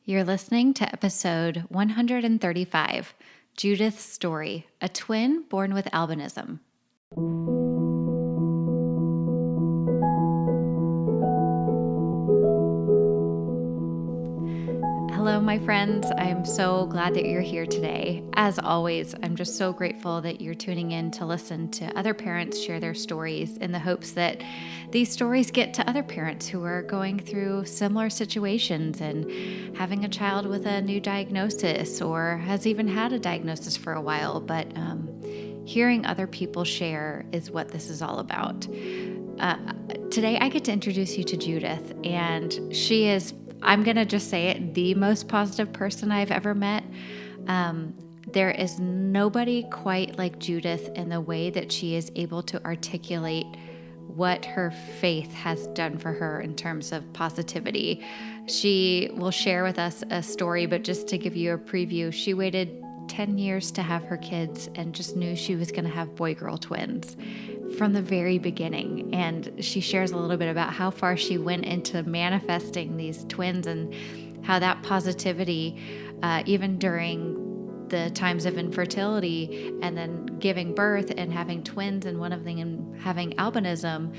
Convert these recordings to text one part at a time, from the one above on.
You're listening to episode 135, Judith's Story, a twin born with albinism. Hello, my friends. I'm so glad that you're here today. As always, I'm just so grateful that you're tuning in to listen to other parents share their stories in the hopes that these stories get to other parents who are going through similar situations and having a child with a new diagnosis or has even had a diagnosis for a while. But hearing other people share is what this is all about. Today, I get to introduce you to Judith, and she is, I'm going to just say it, the most positive person I've ever met. There is nobody quite like Judith in the way that she is able to articulate what her faith has done for her in terms of positivity. She will share with us a story, but just to give you a preview, she waited 10 years to have her kids and just knew she was going to have boy-girl twins from the very beginning. And she shares a little bit about how far she went into manifesting these twins and how that positivity, even during the times of infertility and then giving birth and having twins and one of them having albinism,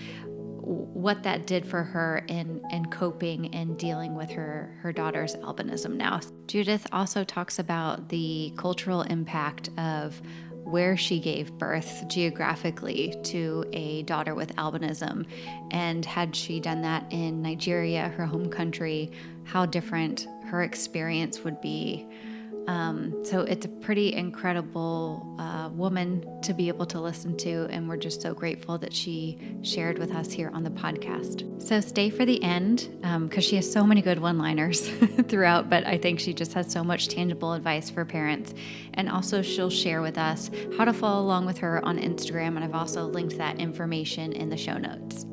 what that did for her in coping and dealing with her daughter's albinism now. Judith also talks about the cultural impact of where she gave birth geographically to a daughter with albinism, and had she done that in Nigeria, her home country, how different her experience would be. So it's a pretty incredible woman to be able to listen to, and we're just so grateful that she shared with us here on the podcast. So stay for the end because she has so many good one-liners throughout, but I think she just has so much tangible advice for parents. And also she'll share with us how to follow along with her on Instagram, and I've also linked that information in the show notes.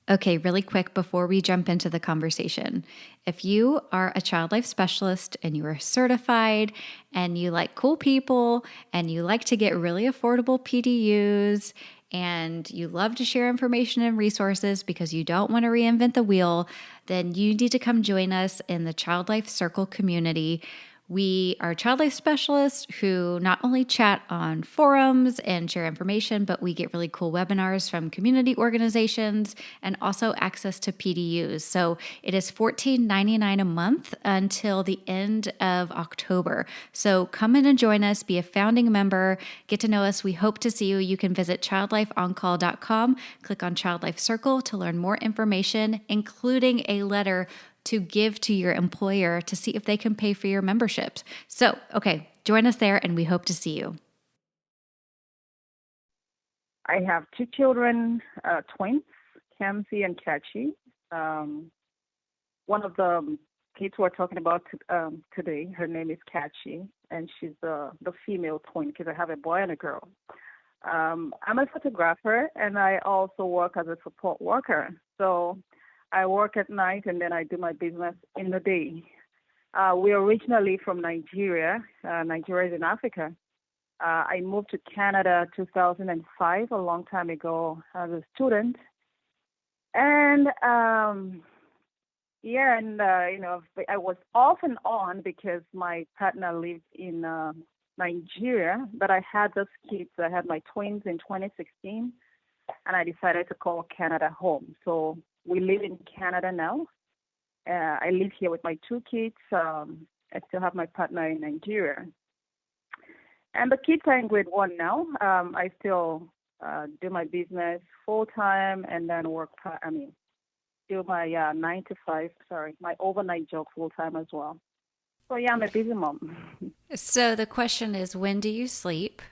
Okay, really quick before we jump into the conversation. If you are a child life specialist and you are certified and you like cool people and you like to get really affordable PDUs and you love to share information and resources because you don't want to reinvent the wheel, then you need to come join us in the Child Life Circle community. We are child life specialists who not only chat on forums and share information, but we get really cool webinars from community organizations and also access to PDUs. So it is $14.99 a month until the end of October. So come in and join us, be a founding member, get to know us. We hope to see you. You can visit childlifeoncall.com, click on Child Life Circle to learn more information, including a letter to give to your employer to see if they can pay for your memberships. So, okay, join us there and we hope to see you. I have two children, twins, Kamsi and Kachi. One of the kids we're talking about today, her name is Kachi, and she's the female twin because I have a boy and a girl. I'm a photographer, and I also work as a support worker. So I work at night, and then I do my business in the day. We're originally from Nigeria. Nigeria is in Africa. I moved to Canada 2005, a long time ago, as a student. And, I was off and on because my partner lived in Nigeria, but I had those kids. I had my twins in 2016, and I decided to call Canada home. So we live in Canada now. I live here with my two kids. I still have my partner in Nigeria. And the kids are in grade 1 now. I still do my business full-time and then do my 9 to 5, my overnight job full-time as well. So, yeah, I'm a busy mom. So the question is, when do you sleep?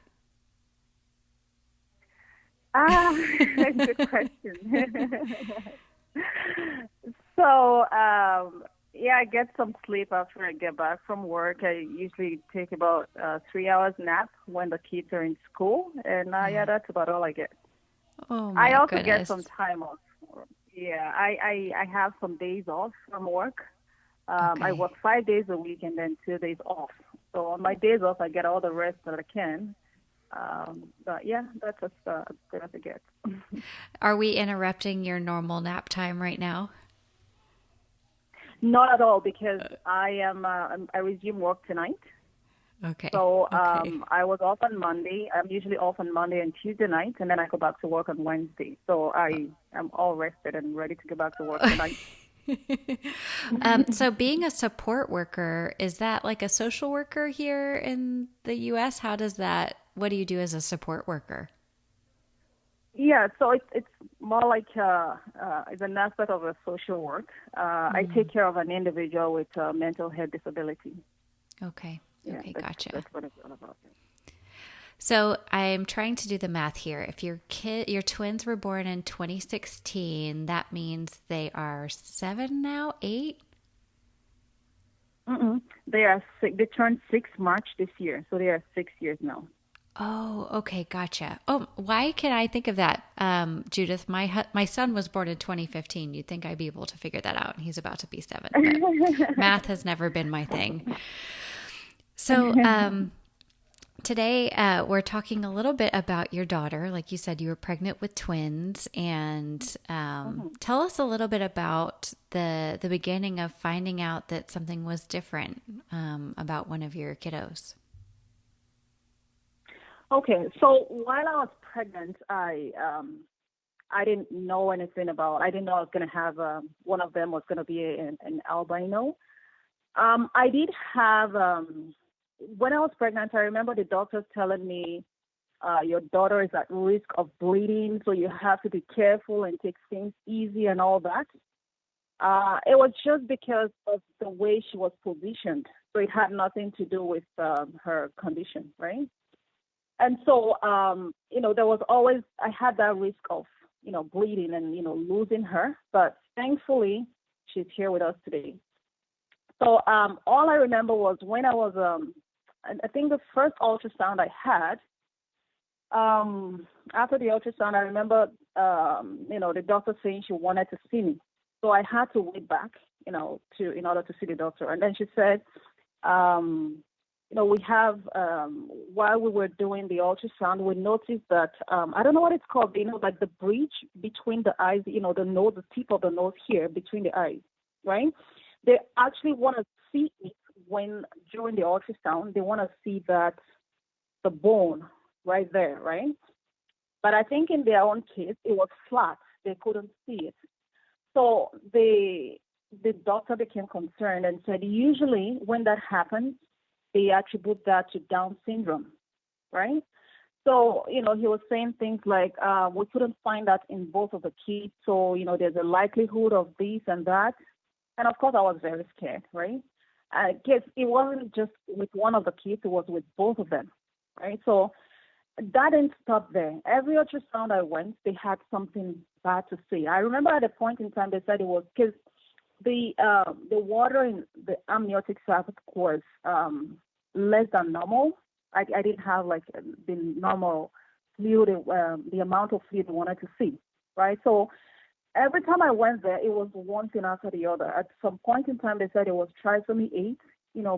Good question. So, I get some sleep after I get back from work. I usually take about 3 hours nap when the kids are in school, and that's about all I get. Oh my I also goodness. get some time off. Yeah, I have some days off from work. Okay. I work 5 days a week and then 2 days off. So on my days off, I get all the rest that I can. But yeah, that's as good as it gets. Are we interrupting your normal nap time right now? Not at all, because I resume work tonight. Okay. So Okay. I was off on Monday. I'm usually off on Monday and Tuesday night, and then I go back to work on Wednesday. So I am all rested and ready to go back to work tonight. So being a support worker, is that like a social worker here in the US? How does that, what do you do as a support worker? Yeah, so it's more like it's an aspect of a social work. I take care of an individual with mental health disability. Okay. Yeah, Okay, that's gotcha. that's what it's all about. So I'm trying to do the math here. If your twins were born in 2016, that means they are 7 now, 8? They are six, they turned 6 March this year, so they are 6 years now. Oh, okay, gotcha. Oh, why can I think of that, Judith? My son was born in 2015. You'd think I'd be able to figure that out, and he's about to be 7. But math has never been my thing. So today we're talking a little bit about your daughter. Like you said, you were pregnant with twins, and tell us a little bit about the beginning of finding out that something was different about one of your kiddos. Okay, so while I was pregnant, I didn't know anything about. I didn't know I was going to have one of them was going to be an albino. I did have when I was pregnant. I remember the doctors telling me your daughter is at risk of bleeding, so you have to be careful and take things easy and all that. It was just because of the way she was positioned, so it had nothing to do with her condition, right? And so, there was always, I had that risk of, bleeding and, losing her. But thankfully, she's here with us today. So all I remember was when I was, I think the first ultrasound I had, after the ultrasound, I remember, the doctor saying she wanted to see me. So I had to wait back, in order to see the doctor. And then she said, we have, while we were doing the ultrasound, we noticed that, I don't know what it's called, like the bridge between the eyes, the nose, the tip of the nose here between the eyes, right? They actually want to see it during the ultrasound, they want to see that the bone right there, right? But I think in their own case, it was flat. They couldn't see it. So the doctor became concerned and said, usually when that happens, they attribute that to Down syndrome, right? So, he was saying things like, we couldn't find that in both of the kids. So, there's a likelihood of this and that. And of course, I was very scared, right? I guess it wasn't just with one of the kids, it was with both of them, right? So that didn't stop there. Every ultrasound I went, they had something bad to say. I remember at a point in time, they said it was because the water in the amniotic sac was less than normal. I didn't have like the normal fluid, the amount of fluid they wanted to see, right? So every time I went there, it was one thing after the other. At some point in time, they said it was trisomy 8,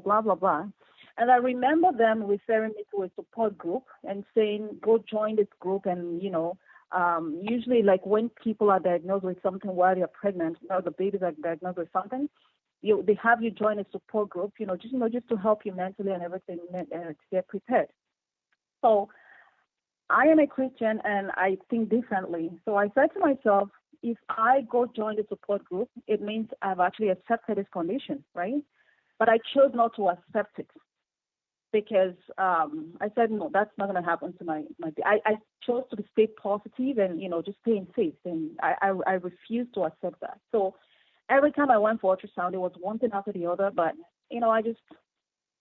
blah, blah, blah. And I remember them referring me to a support group and saying, go join this group. And, usually like when people are diagnosed with something while they're pregnant, the babies are diagnosed with something, they have you join a support group, just to help you mentally and everything to get prepared. So I am a Christian and I think differently. So I said to myself, if I go join the support group, it means I've actually accepted this condition, right? But I chose not to accept it because I said, no, that's not going to happen to my. I chose to stay positive and, just stay in faith. And I refused to accept that. So every time I went for ultrasound, it was one thing after the other. But, I just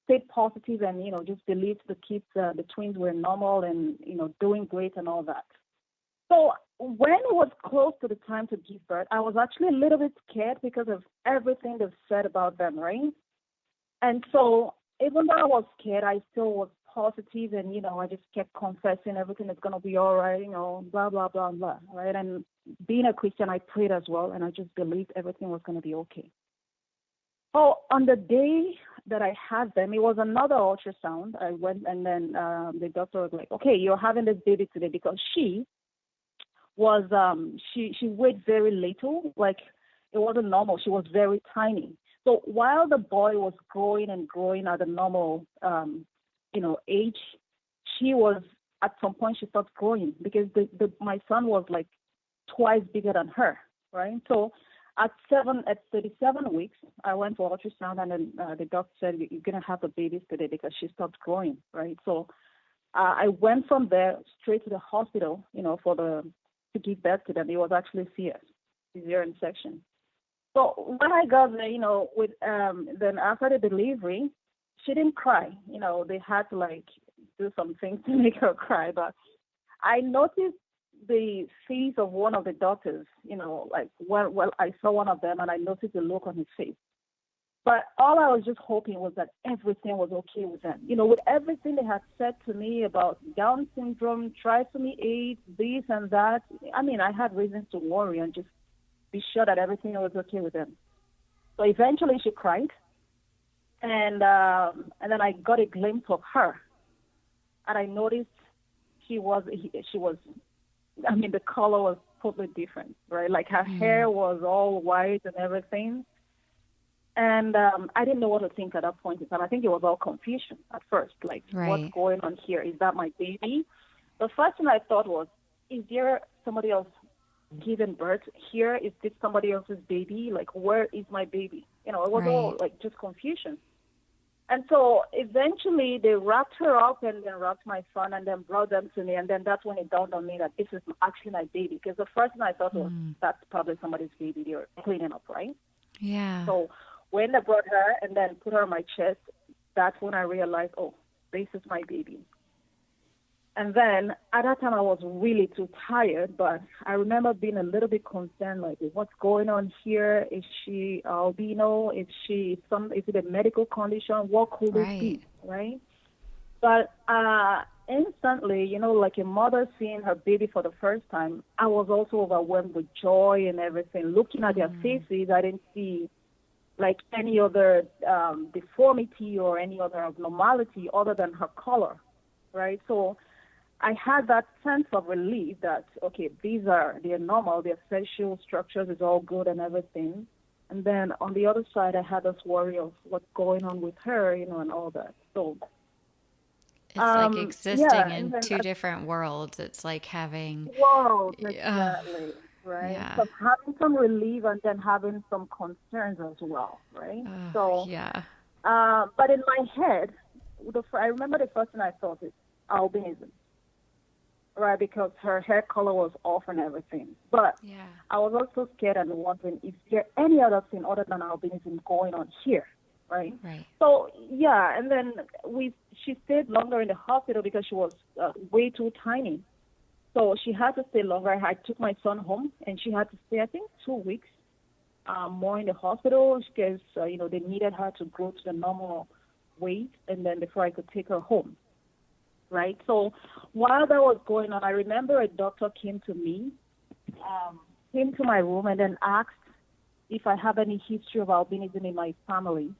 stayed positive and, just believed the kids, the twins were normal and, doing great and all that. So when it was close to the time to give birth, I was actually a little bit scared because of everything they've said about them, right? And so even though I was scared, I still was positive and, I just kept confessing everything is going to be all right, blah, blah, blah, blah, right? And being a Christian, I prayed as well, and I just believed everything was going to be okay. Oh, on the day that I had them, it was another ultrasound. I went and then the doctor was like, "Okay, you're having this baby today," because she weighed very little, like it wasn't normal. She was very tiny. So while the boy was growing and growing at a normal age, she was at some point she stopped growing because the my son was like twice bigger than her, right? So at 37 weeks, I went for ultrasound, and then the doctor said, "You're gonna have the babies today because she stopped growing," right? So I went from there straight to the hospital, to give birth to them. It was actually CS, cesarean section. So when I got there, with then after the delivery, she didn't cry. They had to like do some things to make her cry, but I noticed the face of one of the daughters, like well, I saw one of them and I noticed the look on his face. But all I was just hoping was that everything was okay with them. With everything they had said to me about Down syndrome, trisomy 8, this and that, I mean, I had reasons to worry and just be sure that everything was okay with them. So eventually she cried, and then I got a glimpse of her, and I noticed she was. I mean, the color was totally different, right? Like her hair was all white and everything. And I didn't know what to think at that point in time. I think it was all confusion at first, like what's Right. going on here? Is that my baby? The first thing I thought was, is there somebody else giving birth here? Is this somebody else's baby? Like, where is my baby? It was all Right. like just confusion. And so eventually they wrapped her up and then wrapped my son and then brought them to me. And then that's when it dawned on me that this is actually my baby. Because the first thing I thought was, that's probably somebody's baby they're cleaning up, right? Yeah. So when they brought her and then put her on my chest, that's when I realized, oh, this is my baby. And then at that time I was really too tired, but I remember being a little bit concerned, like what's going on here? Is she albino? Is it a medical condition? What could it Right. be? Right? But instantly, like a mother seeing her baby for the first time, I was also overwhelmed with joy and everything. Looking at their faces, I didn't see like any other deformity or any other abnormality other than her color, right? So I had that sense of relief that, okay, they're normal, their facial structures is all good and everything. And then on the other side, I had this worry of what's going on with her, and all that. So, It's like yeah, existing and in then two different worlds. It's like having, world, uh, exactly, right? yeah. So having some relief and then having some concerns as well, right? So, Yeah. but in my head, I remember the first thing I thought is albinism, right? Because her hair color was off and everything. But Yeah. I was also scared and wondering if there any other thing other than albinism going on here, right? Right. So yeah, and then she stayed longer in the hospital because she was way too tiny. So she had to stay longer. I took my son home, and she had to stay, I think, 2 weeks more in the hospital because they needed her to grow to the normal weight, and then before I could take her home, right? So while that was going on, I remember a doctor came to my room and then asked if I have any history of albinism in my family.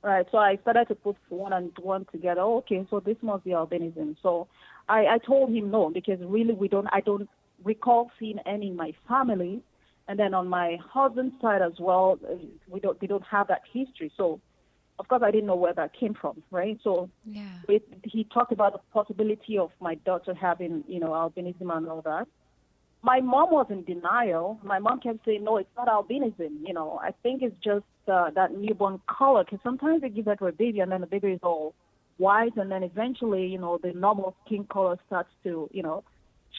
Right, so I started to put one and one together. Oh, okay, so this must be albinism. So I told him no, because really I don't recall seeing any in my family. And then on my husband's side as well, they don't have that history. So of course I didn't know where that came from, right? So Yeah. he talked about the possibility of my daughter having, albinism and all that. My mom was in denial. My mom kept saying, no, it's not albinism. I think it's just that newborn color, because sometimes they give that to a baby and then the baby is all white, and then eventually, the normal skin color starts to,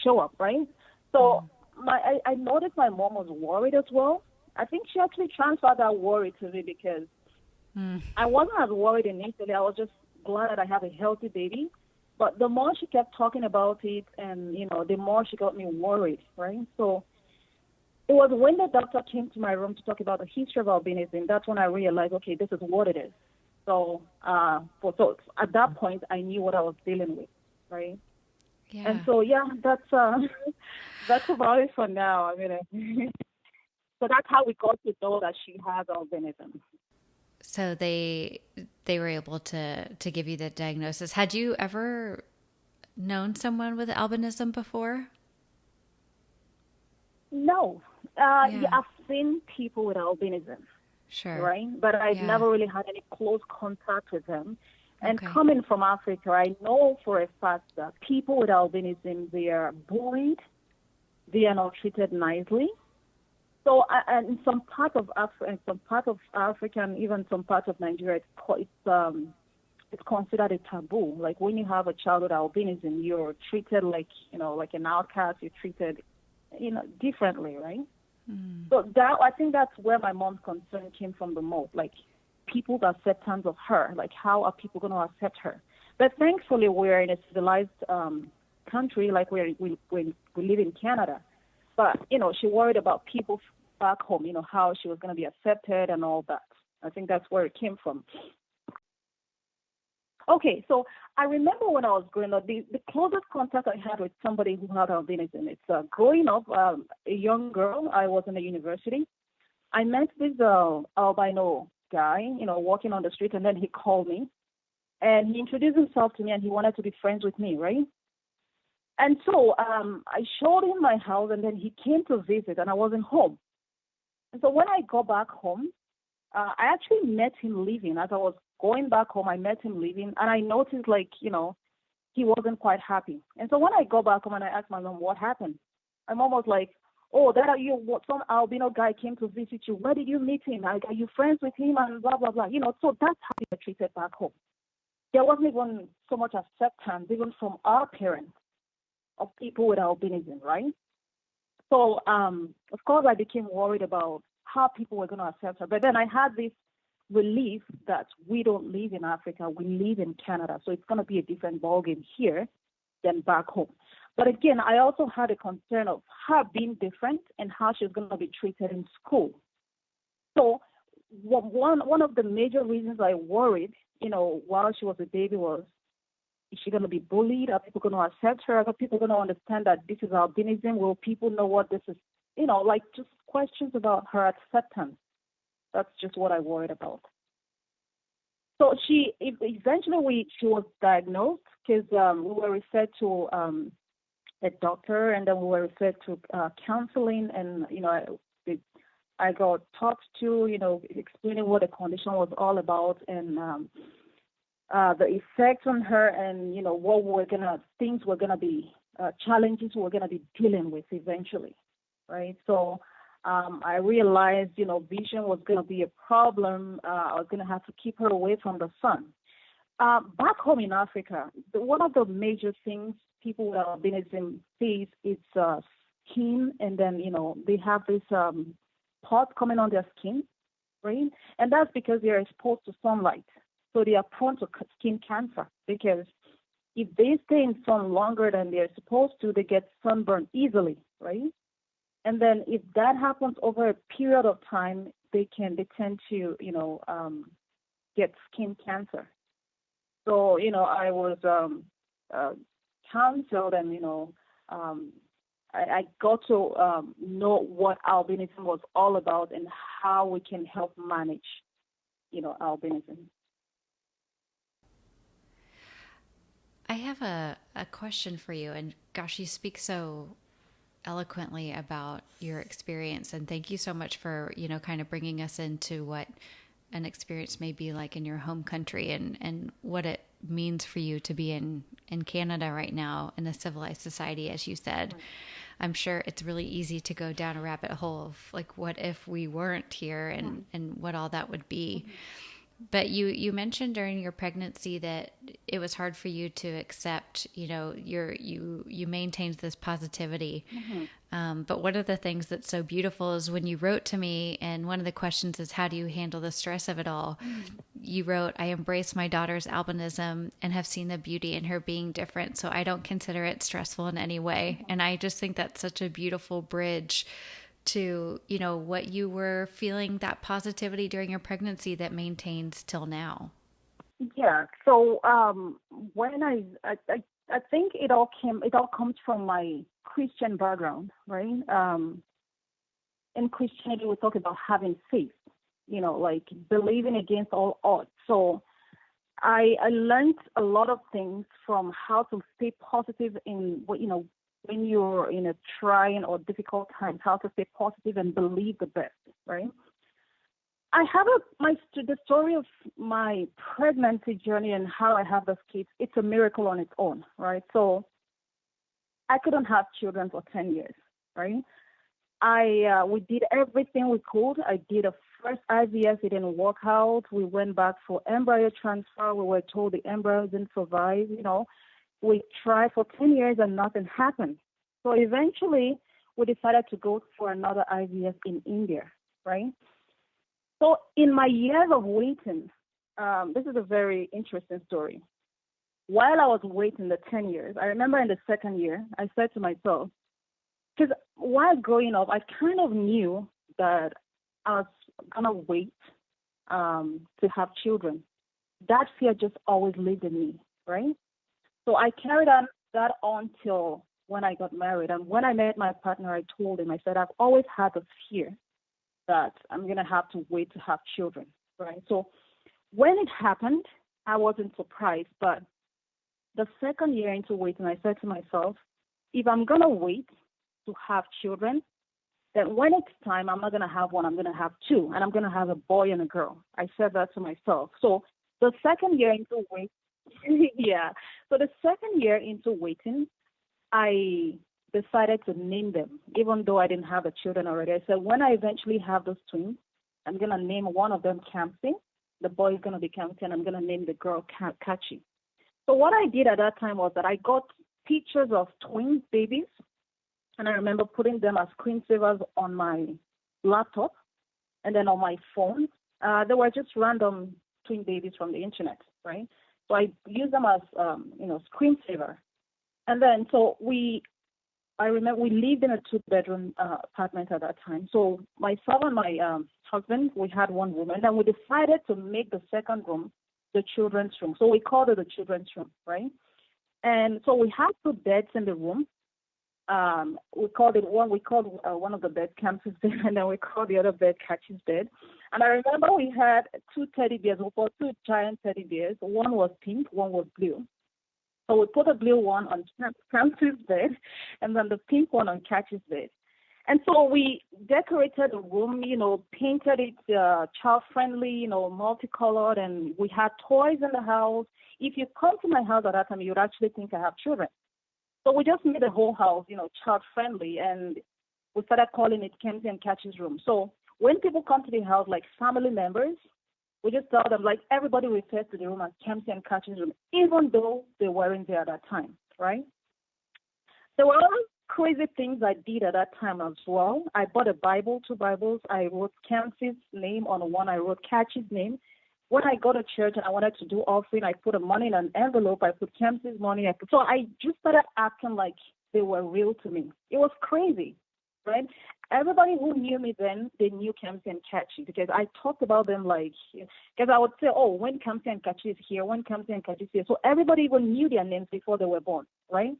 show up, right? So I noticed my mom was worried as well. I think she actually transferred that worry to me because I wasn't as worried initially. I was just glad that I have a healthy baby. But the more she kept talking about it, and the more she got me worried, right? So it was when the doctor came to my room to talk about the history of albinism, that's when I realized, okay, this is what it is. So, so at that point, I knew what I was dealing with, right? And Yeah. so, yeah, that's that's about it for now. I mean, so that's how we got to know that she has albinism. So they were able to give you the diagnosis. Had you ever known someone with albinism before? No, yeah, Yeah. I've seen people with albinism, Sure. right? But I've Yeah. never really had any close contact with them. And Okay. coming from Africa, I know for a fact that people with albinism, they are bullied, they are not treated nicely. So, and in some part of Africa, in some part of Africa, and even some part of Nigeria, it's considered a taboo. Like when you have a child with albinism, you're treated like like an outcast. You're treated differently, right? Mm. So that I think that's where my mom's concern came from the most. Like people's acceptance of her. Like how are people going to accept her? But thankfully, we're in a civilized country. Like we live in Canada. But she worried about people back home. How she was going to be accepted and all that. I think that's where it came from. Okay, so I remember when I was growing up, the closest contact I had with somebody who had albinism. It's growing up, a young girl. I was in a university. I met this albino guy, walking on the street, and then he called me, and he introduced himself to me, and he wanted to be friends with me, right? And so I showed him my house, and then he came to visit, and I wasn't home. And so when I got back home, I actually met him leaving. As I was going back home, I met him leaving, and I noticed, like, he wasn't quite happy. And so when I go back home and I asked my mom what happened, my mom was like, "Oh, that are you? What? Some albino guy came to visit you. Where did you meet him? Are you friends with him?" And blah blah blah. So that's how we were treated back home. There wasn't even so much acceptance, even from our parents, of people with albinism, right? So, of course, I became worried about how people were going to accept her. But then I had this relief that we don't live in Africa, we live in Canada. So it's going to be a different ballgame here than back home. But again, I also had a concern of her being different and how she's going to be treated in school. So one of the major reasons I worried, while she was a baby was, is she going to be bullied? Are people going to accept her? Are people going to understand that this is albinism? Will people know what this is? Like just questions about her acceptance. That's just what I worried about. So she was diagnosed because we were referred to a doctor, and then we were referred to counseling, and I got talked to, explaining what the condition was all about, and the effect on her, and what things we're gonna be challenges we're gonna be dealing with eventually, right? So I realized, vision was gonna be a problem. I was gonna have to keep her away from the sun. Back home in Africa, one of the major things people with albinism face is skin, and then they have this pot coming on their skin, right? And that's because they are exposed to sunlight. So they are prone to skin cancer because if they stay in sun longer than they're supposed to, they get sunburned easily, right? And then if that happens over a period of time, they tend to, get skin cancer. So, I was counseled, and, um, I got to know what albinism was all about and how we can help manage, albinism. I have a question for you. And gosh, you speak so eloquently about your experience. And thank you so much for, kind of bringing us into what an experience may be like in your home country, and what it means for you to be in Canada right now in a civilized society, as you said. Right. I'm sure it's really easy to go down a rabbit hole of like, what if we weren't here, and what all that would be. Mm-hmm. But you mentioned during your pregnancy that it was hard for you to accept, you maintained this positivity. Mm-hmm. But one of the things that's so beautiful is when you wrote to me, and one of the questions is, how do you handle the stress of it all? Mm-hmm. You wrote, "I embrace my daughter's albinism and have seen the beauty in her being different, so I don't consider it stressful in any way." And I just think that's such a beautiful bridge to, what you were feeling, that positivity during your pregnancy that maintains till now. Yeah. So when I think it all comes from my Christian background, right? In Christianity, we talk about having faith. like believing against all odds. So I learned a lot of things from how to stay positive in when you're in a trying or difficult times, how to stay positive and believe the best, right? I have the story of my pregnancy journey and how I have those kids. It's a miracle on its own, right? So I couldn't have children for 10 years, right? We did everything we could. I did a first IVF. It didn't work out. We went back for embryo transfer. We were told the embryo didn't survive. We tried for 10 years and nothing happened. So eventually, we decided to go for another IVF in India, right? So in my years of waiting, this is a very interesting story. While I was waiting the 10 years, I remember in the second year, I said to myself, because while growing up, I kind of knew that I was going to wait to have children. That fear just always lived in me, right? So I carried on that on till when I got married. And when I met my partner, I told him, I said, I've always had a fear that I'm going to have to wait to have children, right? So when it happened, I wasn't surprised. But the second year into waiting, I said to myself, if I'm going to wait to have children, then when it's time, I'm not going to have one, I'm going to have two, and I'm going to have a boy and a girl. I said that to myself. So the second year into waiting, yeah. So the second year into waiting, I decided to name them, even though I didn't have the children already. I said, when I eventually have those twins, I'm going to name one of them Kamsi. The boy is going to be Kamsi, and I'm going to name the girl Kachi. So what I did at that time was that I got pictures of twin babies, and I remember putting them as screensavers on my laptop and then on my phone. They were just random twin babies from the internet, right? So I used them as, screensaver. And then I remember we lived in a two-bedroom apartment at that time. So myself and my husband, we had one room, and then we decided to make the second room the children's room. So we called it the children's room, right? And so we had two beds in the room. We called one of the beds Campus bed, and then we called the other bed Catch's bed. And I remember we had two teddy bears, two giant teddy bears. One was pink, one was blue. So we put the blue one on Campus bed, and then the pink one on Catch's bed. And so we decorated the room, painted it child-friendly, multicolored, and we had toys in the house. If you come to my house at that time, you would actually think I have children. So we just made the whole house, child-friendly, and we started calling it Kenzie and Catch's room. So when people come to the house, like family members, we just tell them, like, everybody refers to the room as Kenzie and Catch's room, even though they weren't there at that time, right? There were other crazy things I did at that time as well. I bought a Bible, two Bibles. I wrote Kenzie's name on one. I wrote Catch's name. When I go to church and I wanted to do offering, I put the money in an envelope. I put Kenzie's money. So I just started acting like they were real to me. It was crazy, right? Everybody who knew me then, they knew Kenzie and Catchy because I talked about them because I would say, oh, when Kenzie and Catchy is here, when Kenzie and Catchy is here. So everybody even knew their names before they were born, right?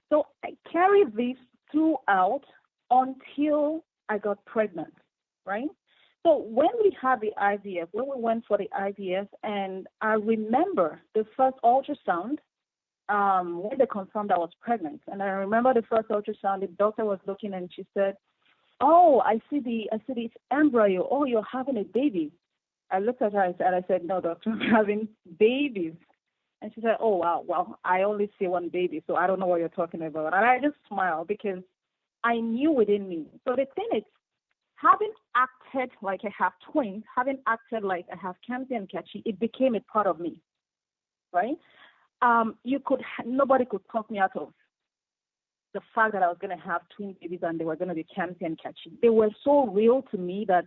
So I carried this throughout until I got pregnant, right? So when we had the IVF, when we went for the IVF, and I remember the first ultrasound, when they confirmed I was pregnant. And I remember the first ultrasound, the doctor was looking and she said, oh, I see this embryo. Oh, you're having a baby. I looked at her and I said, no, doctor, I'm having babies. And she said, oh, wow, well, I only see one baby, so I don't know what you're talking about. And I just smiled because I knew within me. So the thing is, having acted like I have twins, having acted like I have Kenzie and Catchy, it became a part of me, right? Nobody could talk me out of the fact that I was going to have twin babies and they were going to be Kenzie and Catchy. They were so real to me that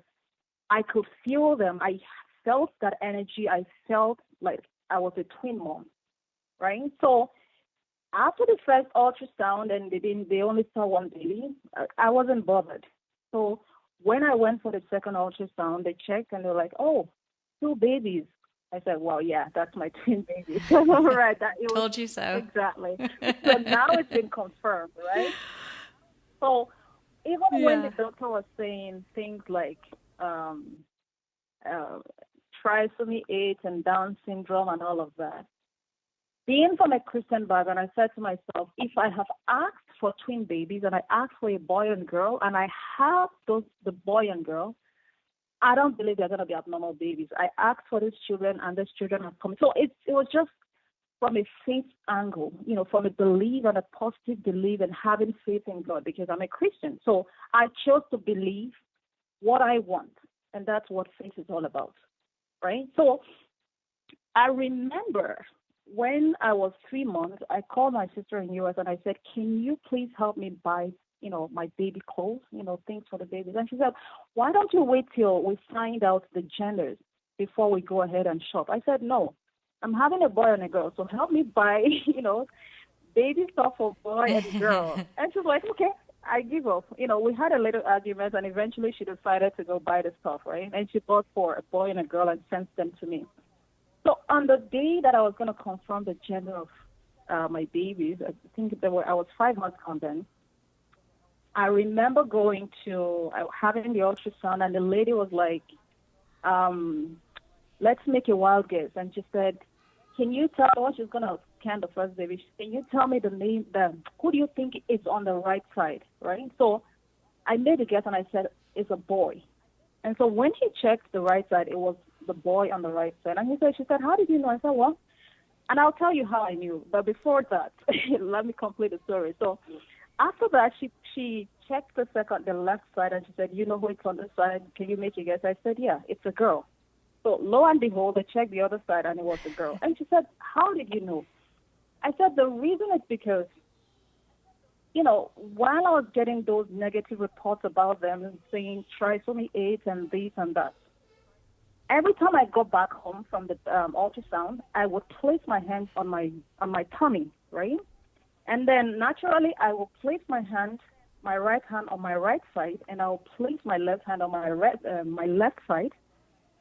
I could feel them. I felt that energy. I felt like I was a twin mom, right? So after the first ultrasound and they only saw one baby, I wasn't bothered. So when I went for the second ultrasound, they checked and they were like, oh, two babies. I said, well, yeah, that's my twin baby. Right. Told you so. Exactly. So now it's been confirmed, right? So even when the doctor was saying things like, uh, trisomy 8 and Down syndrome and all of that. Being from a Christian background, I said to myself, if I have asked for twin babies and I asked for a boy and girl and I have the boy and girl, I don't believe they're going to be abnormal babies. I asked for these children and these children have come. So it was just from a faith angle, from a belief and a positive belief and having faith in God because I'm a Christian. So I chose to believe what I want, and that's what faith is all about, right? So I remember when I was 3 months, I called my sister in US and I said, can you please help me buy, my baby clothes, things for the babies? And she said, why don't you wait till we find out the genders before we go ahead and shop? I said, no, I'm having a boy and a girl, so help me buy, baby stuff for boy and girl. And she's like, okay, I give up. We had a little argument and eventually she decided to go buy the stuff, right? And she bought for a boy and a girl and sent them to me. So on the day that I was going to confirm the gender of my babies, I think I was 5 months on then, I remember going to having the ultrasound, and the lady was like, let's make a wild guess. And she said, can you tell me, she's going to scan the first baby, can you tell me the name, who do you think is on the right side, right? So I made a guess, and I said, it's a boy. And so when she checked the right side, it was the boy on the right side. And she said, how did you know? I said, well, and I'll tell you how I knew. But before that, let me complete the story. So after that, she checked the left side, and she said, you know who it's on this side? Can you make a guess? I said, yeah, it's a girl. So lo and behold, I checked the other side, and it was a girl. And she said, how did you know? I said, the reason is because, while I was getting those negative reports about them saying trisomy 8 and this and that, every time I go back home from the ultrasound, I would place my hands on my tummy, right? And then naturally, I will place my right hand on my right side, and I will place my left hand on my left side,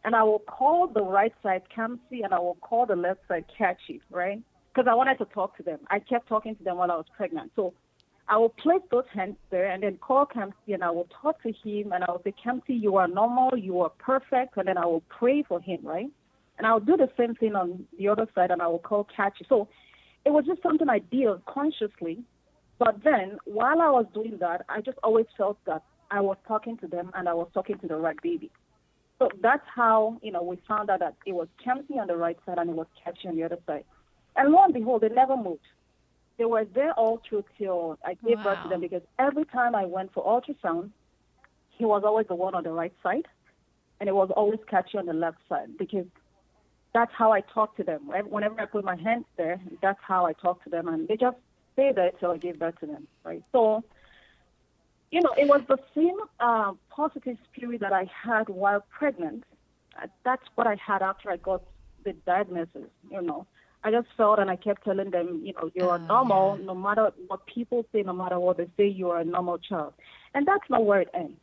and I will call the right side Kamsi, and I will call the left side Catchy, right? Because I wanted to talk to them. I kept talking to them while I was pregnant. So I will place those hands there and then call Kamsi, and I will talk to him, and I will say, Kamsi, you are normal, you are perfect, and then I will pray for him, right? And I'll do the same thing on the other side, and I will call Catchy. So it was just something I did consciously. But then, while I was doing that, I just always felt that I was talking to them and I was talking to the right baby. So that's how, we found out that it was Kamsi on the right side and it was Catchy on the other side. And lo and behold, they never moved. They were there all through till I gave birth to them, because every time I went for ultrasound, he was always the one on the right side, and it was always Catchy on the left side, because that's how I talk to them. Right? Whenever I put my hands there, that's how I talk to them, and they just stay there till I gave birth to them, right? So, it was the same positive spirit that I had while pregnant. That's what I had after I got the diagnosis, I just felt, and I kept telling them, you are normal, no matter what people say, no matter what they say, you are a normal child. And that's not where it ends.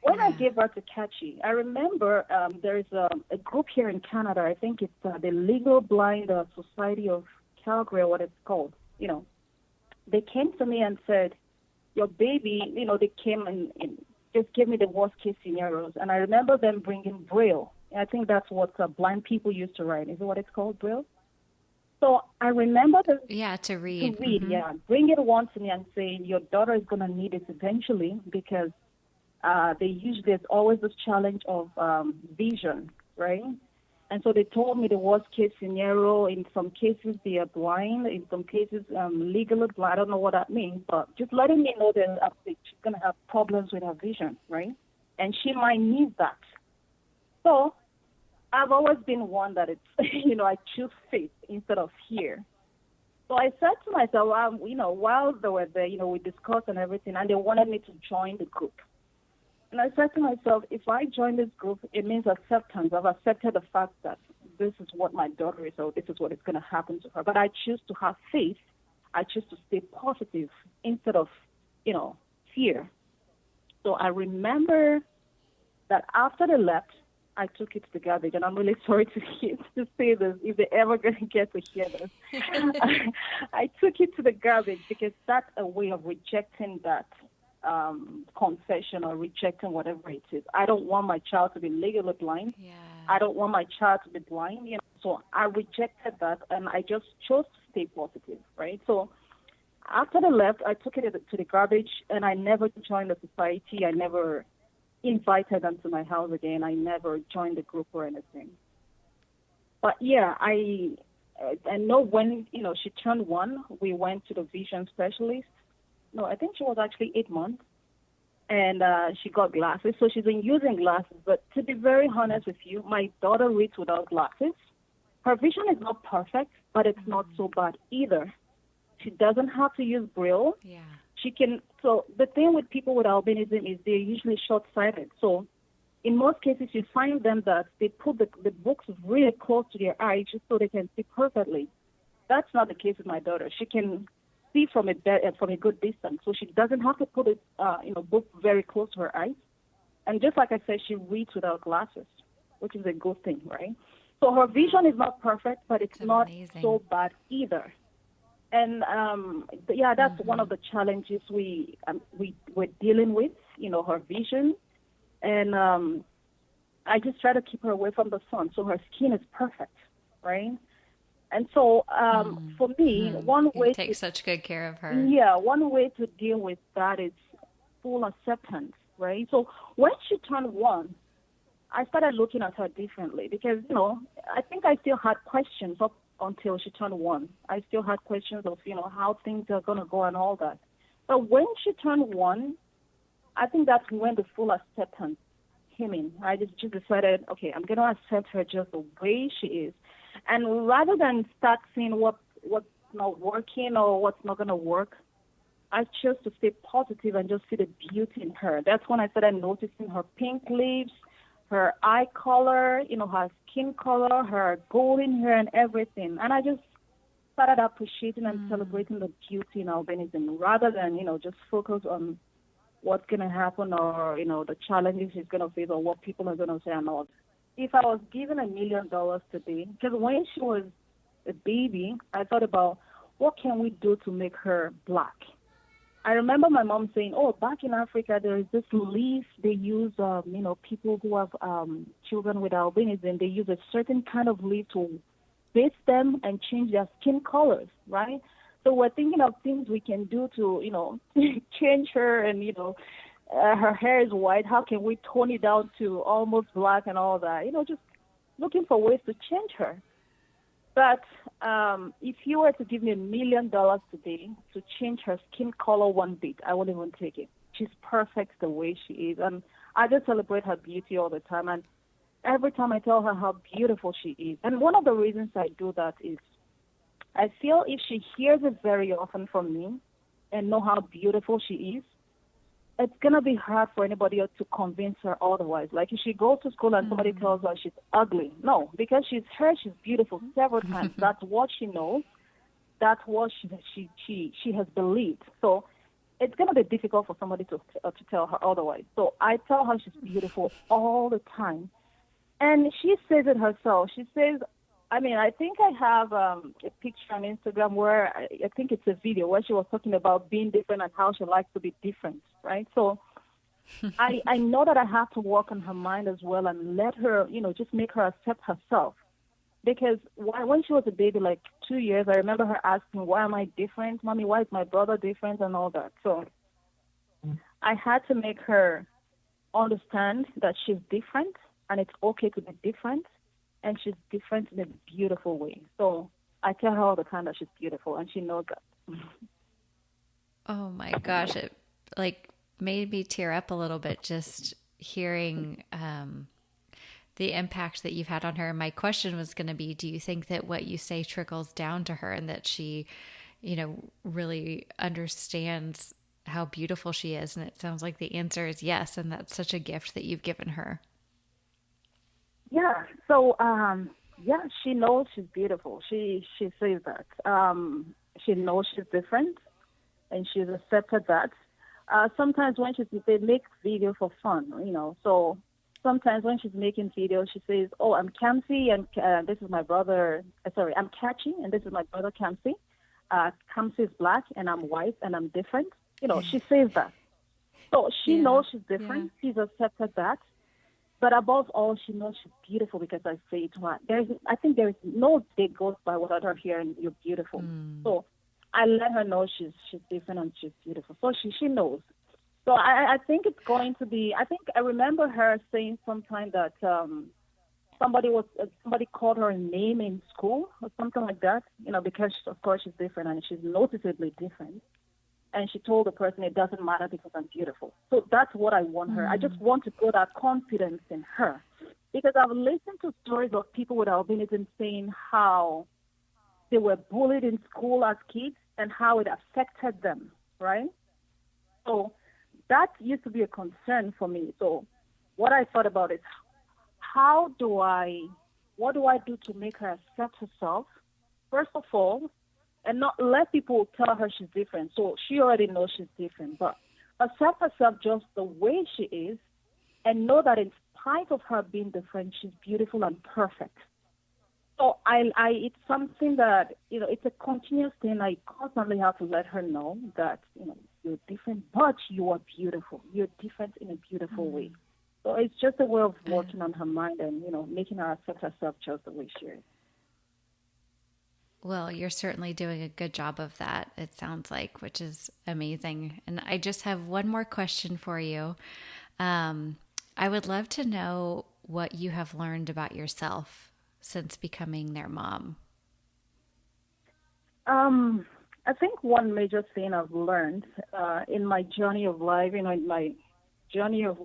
When I gave birth to Catchy, I remember there is a group here in Canada, I think it's the Legal Blind Society of Calgary, or what it's called. They came to me and said, your baby, they came and just gave me the worst case scenarios. And I remember them bringing Braille. I think that's what blind people used to write. Is it what it's called, Braille? So I remember to read. Mm-hmm. Bring it once to me and say, your daughter is going to need it eventually, because there's always this challenge of vision, right? And so they told me the worst case scenario. In some cases, they are blind. In some cases, legally blind. I don't know what that means, but just letting me know that she's going to have problems with her vision, right? And she might need that. So I've always been one that it's, I choose faith instead of fear. So I said to myself, while they were there, we discussed and everything, and they wanted me to join the group. And I said to myself, if I join this group, it means acceptance. I've accepted the fact that this is what my daughter is, or this is what is going to happen to her. But I choose to have faith. I choose to stay positive instead of, fear. So I remember that after they left, I took it to the garbage, and I'm really sorry to say this, if they're ever going to get to hear this. I took it to the garbage, because that's a way of rejecting that confession or rejecting whatever it is. I don't want my child to be legally blind. Yeah. I don't want my child to be blind. So I rejected that, and I just chose to stay positive, right? So after they left, I took it to the garbage, and I never joined the society. I never invited them to my house again. I never joined the group or anything. But yeah, I know when she turned 1, we went to the vision specialist. No, I think she was actually 8 months, and she got glasses. So she's been using glasses. But to be very honest with you, my daughter reads without glasses. Her vision is not perfect, but it's not so bad either. She doesn't have to use Braille. Yeah. She can. So the thing with people with albinism is they're usually short-sighted. So in most cases, you find them that they put the books really close to their eyes just so they can see perfectly. That's not the case with my daughter. She can see from a good distance, so she doesn't have to put it, book very close to her eyes. And just like I said, she reads without glasses, which is a good thing, right? So her vision is not perfect, but it's not amazing. so bad either. And that's one of the challenges we're dealing with. Her vision, and I just try to keep her away from the sun, so her skin is perfect, right? And so for me, one way you take such good care of her. Yeah, one way to deal with that is full acceptance, right? So when she turned 1, I started looking at her differently because, I think I still had questions up until she turned 1. I still had questions of, how things are going to go and all that. But when she turned 1, I think that's when the full acceptance came in. I just decided, okay, I'm going to accept her just the way she is. And rather than start seeing what's not working or what's not going to work, I chose to stay positive and just see the beauty in her. That's when I started noticing her pink lips, her eye color, her skin color, her golden hair and everything. And I just started appreciating and celebrating the beauty in albinism rather than, just focus on what's going to happen or, the challenges she's going to face or what people are going to say and all. If I was given $1 million today, because when she was a baby, I thought about what can we do to make her black. I remember my mom saying, back in Africa, there is this leaf they use, people who have children with albinism, they use a certain kind of leaf to bathe them and change their skin colors, right? So we're thinking of things we can do to, change her and, her hair is white. How can we tone it down to almost black and all that? Just looking for ways to change her. But if you were to give me $1 million today to change her skin color one bit, I wouldn't even take it. She's perfect the way she is. And I just celebrate her beauty all the time. And every time I tell her how beautiful she is. And one of the reasons I do that is I feel if she hears it very often from me and know how beautiful she is, it's going to be hard for anybody else to convince her otherwise. Like if she goes to school and somebody tells her she's ugly. No, because she's beautiful several times. That's what she knows. That's what she has believed. So it's going to be difficult for somebody to tell her otherwise. So I tell her she's beautiful all the time. And she says it herself. She says, I think I have a picture on Instagram where I think it's a video where she was talking about being different and how she likes to be different, right? So I know that I have to work on her mind as well and let her, just make her accept herself. Because when she was a baby, like 2 years, I remember her asking, why am I different? Mommy, why is my brother different and all that? So I had to make her understand that she's different and it's okay to be different. And she's different in a beautiful way. So I tell her all the time that she's beautiful, and she knows that. Oh my gosh, it made me tear up a little bit just hearing the impact that you've had on her. My question was going to be, do you think that what you say trickles down to her and that she, really understands how beautiful she is? And it sounds like the answer is yes, and that's such a gift that you've given her. Yeah. So, she knows she's beautiful. She says that. She knows she's different, and she's accepted that. Sometimes when they make videos for fun, So sometimes when she's making videos, she says, I'm Kamsi, and this is my brother. I'm Kachi, and this is my brother Kamsi. Kamsi is black, and I'm white, and I'm different. She says that. So she Yeah. knows she's Yeah. different. She's accepted that. But above all, she knows she's beautiful because I say it to her. I think there is no day goes by without her hearing you're beautiful. Mm. So I let her know she's different and she's beautiful. So she knows. So I think it's going to be. I think I remember her saying sometime that somebody called her a name in school or something like that. Because of course she's different and she's noticeably different. And she told the person it doesn't matter because I'm beautiful. So that's what I want her. I just Mm. want to put that confidence in her. Because I've listened to stories of people with albinism saying how they were bullied in school as kids and how it affected them, right? So that used to be a concern for me. So what I thought about is how do I, what do I do to make her accept herself, first of all, and not let people tell her she's different. So she already knows she's different, but accept herself just the way she is and know that in spite of her being different, she's beautiful and perfect. So it's something that, it's a continuous thing. I constantly have to let her know that, you're different, but you are beautiful. You're different in a beautiful way. Mm. So it's just a way of Uh, working on her mind and, making her accept herself just the way she is. well, you're certainly doing a good job of that, it sounds like, which is amazing. And I just have one more question for you. Um, I would love to know what you have learned about yourself since becoming their mom. I think one major thing I've learned in my journey of life, in my journey of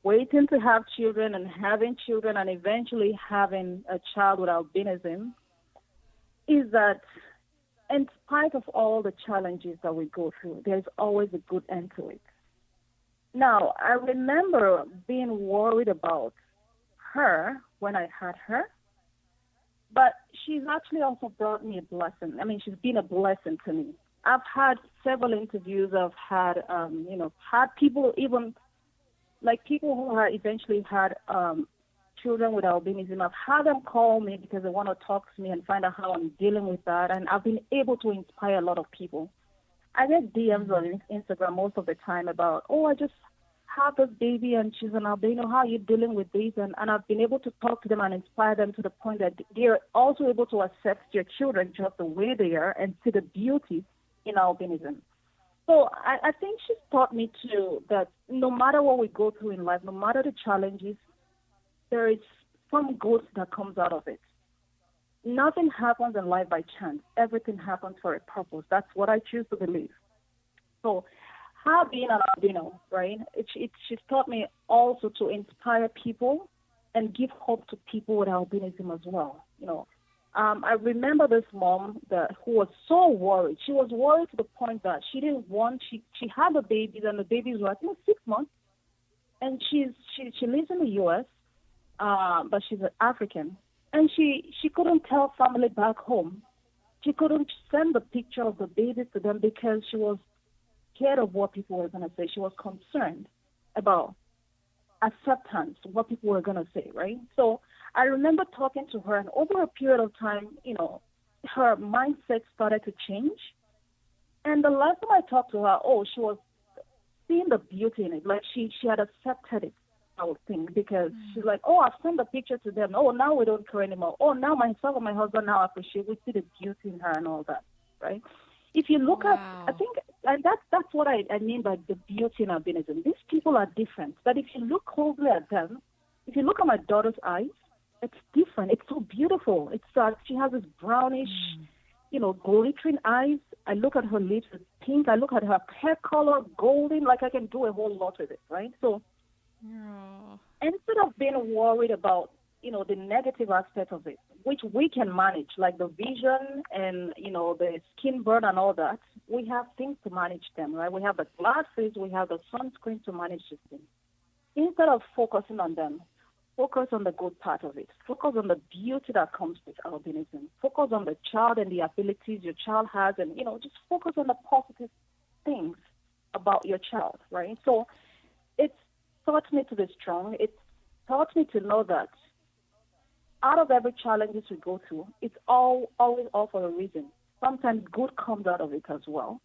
waiting to have children and having children and eventually having a child with albinism, is that in spite of all the challenges that we go through, there's always a good end to it. Now, I remember being worried about her when I had her, but she's actually also brought me a blessing. I mean, she's been a blessing to me. I've had several interviews. I've had, had people even like people who had eventually had children with albinism. I've had them call me because they want to talk to me and find out how I'm dealing with that. And I've been able to inspire a lot of people. I get DMs Mm. on Instagram most of the time about, oh, I just had this baby and she's an albino. How are you dealing with this? And I've been able to talk to them and inspire them to the point that they're also able to accept their children just the way they are and see the beauty in albinism. So I think she's taught me too that no matter what we go through in life, no matter the challenges, there is some good that comes out of it. Nothing happens in life by chance. Everything happens for a purpose. That's what I choose to believe. So, her being an albino, right? She's taught me also to inspire people and give hope to people with albinism as well. I remember this mom who was so worried. She was worried to the point that she didn't want. She had the babies, and the babies were I think 6 months, and she lives in the U.S. But she's an African, and she couldn't tell family back home. She couldn't send the picture of the babies to them because she was scared of what people were going to say. She was concerned about acceptance, what people were going to say, right? So I remember talking to her, and over a period of time, her mindset started to change. And the last time I talked to her, oh, she was seeing the beauty in it. Like she had accepted it, I would think, because she's like, oh, I've sent the picture to them. Oh, now we don't care anymore. Oh, now myself and my husband now appreciate. We see the beauty in her and all that, right? If you look at, I Wow. think, and that's what I mean by the beauty in albinism. These people are different, but if you look closely at them, if you look at my daughter's eyes, it's different. It's so beautiful. It's she has this brownish, Mm. glittering eyes. I look at her lips, it's pink. I look at her hair color, golden. Like I can do a whole lot with it, right? So Oh. instead of being worried about the negative aspect of it, which we can manage, like the vision and the skin burn and all that, we have things to manage them, right? We have the glasses, we have the sunscreen to manage these things. Instead of focusing on them, focus on the good part of it. Focus on the beauty that comes with albinism. Focus on the child and the abilities your child has, and just focus on the positive things about your child, right? So it's taught me to be strong. It's taught me to know that out of every challenges we go through, it's always all for a reason. Sometimes good comes out of it as well.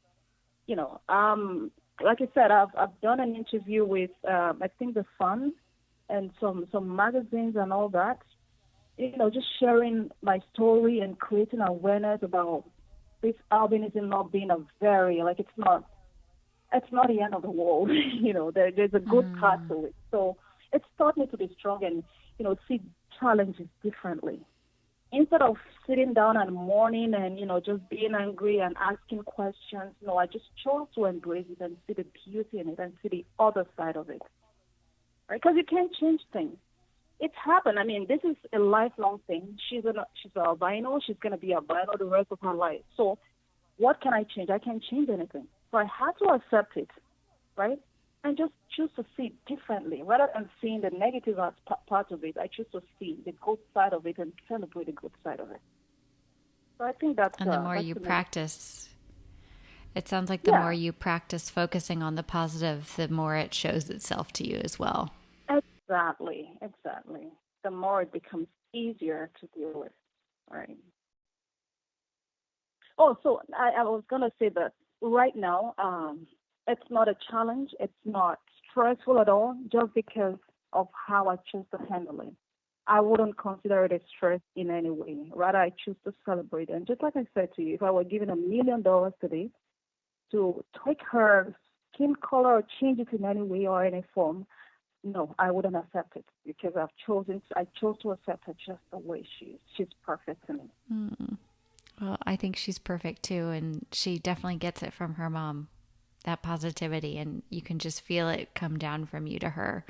like I said, I've done an interview with I think the Sun and some magazines and all that. Just sharing my story and creating awareness about this albinism not being a very like it's not the end of the world. There's a good part to it. So it's taught me to be strong and see challenges differently. Instead of sitting down and mourning and just being angry and asking questions, I just chose to embrace it and see the beauty in it and see the other side of it, right? Because you can't change things. It's happened. I mean, this is a lifelong thing. She's an albino. She's going to be albino the rest of her life. So what can I change? I can't change anything. So I had to accept it, right? And just choose to see it differently. Rather than seeing the negative part of it, I choose to see the good side of it and celebrate the good side of it. So I think that's... And the more you practice, it sounds like the more you practice focusing on the positive, the more it shows itself to you as well. Exactly. The more it becomes easier to deal with, right? Oh, so I was going to say that right now, it's not a challenge. It's not stressful at all, just because of how I choose to handle it. I wouldn't consider it a stress in any way. Rather, I choose to celebrate it. And just like I said to you, if I were given $1 million today to take her skin color or change it in any way or any form, no, I wouldn't accept it because I chose to accept her just the way she is. She's perfect to me. Mm. Well, I think she's perfect too. And she definitely gets it from her mom, that positivity. And you can just feel it come down from you to her.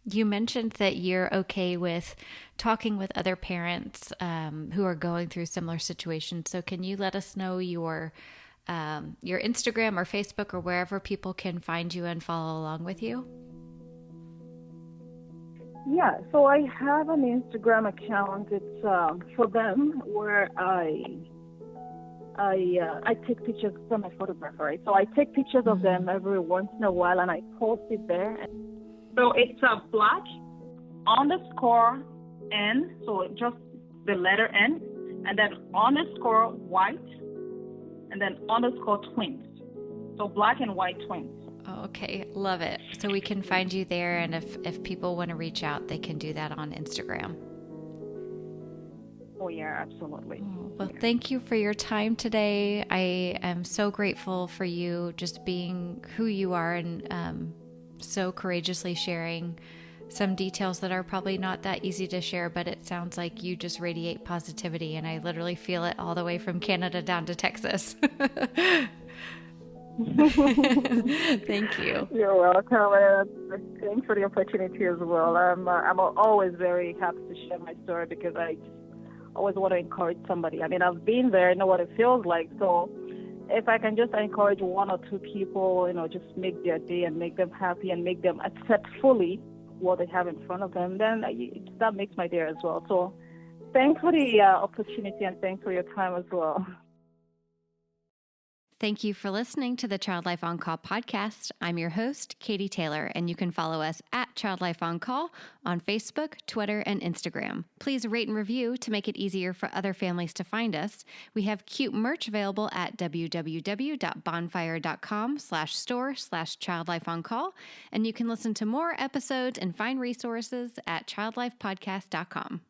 You mentioned that you're okay with talking with other parents who are going through similar situations. So can you let us know your Instagram or Facebook or wherever people can find you and follow along with you? Yeah, so I have an Instagram account. It's for them where I take pictures from my photographer, right? So I take pictures of them every once in a while and I post it there. So it's black_N, so just the letter N, and then _white, and then _twins. So black and white twins. Okay, love it. So we can find you there, and if people want to reach out, they can do that on Instagram. Oh, yeah, absolutely. Well, thank you for your time today. I am so grateful for you just being who you are and so courageously sharing some details that are probably not that easy to share, but it sounds like you just radiate positivity, and I literally feel it all the way from Canada down to Texas. Thank you. You're welcome. Thanks for the opportunity as well. I'm always very happy to share my story because I just always want to encourage somebody. I mean, I've been there, I know what it feels like. So if I can just encourage one or two people, just make their day and make them happy and make them accept fully what they have in front of them, then that makes my day as well. So thanks for the opportunity and thanks for your time as well. Thank you for listening to the Child Life On Call podcast. I'm your host, Katie Taylor, and you can follow us at Child Life On Call on Facebook, Twitter, and Instagram. Please rate and review to make it easier for other families to find us. We have cute merch available at www.bonfire.com/store/childlifeoncall, and you can listen to more episodes and find resources at childlifepodcast.com.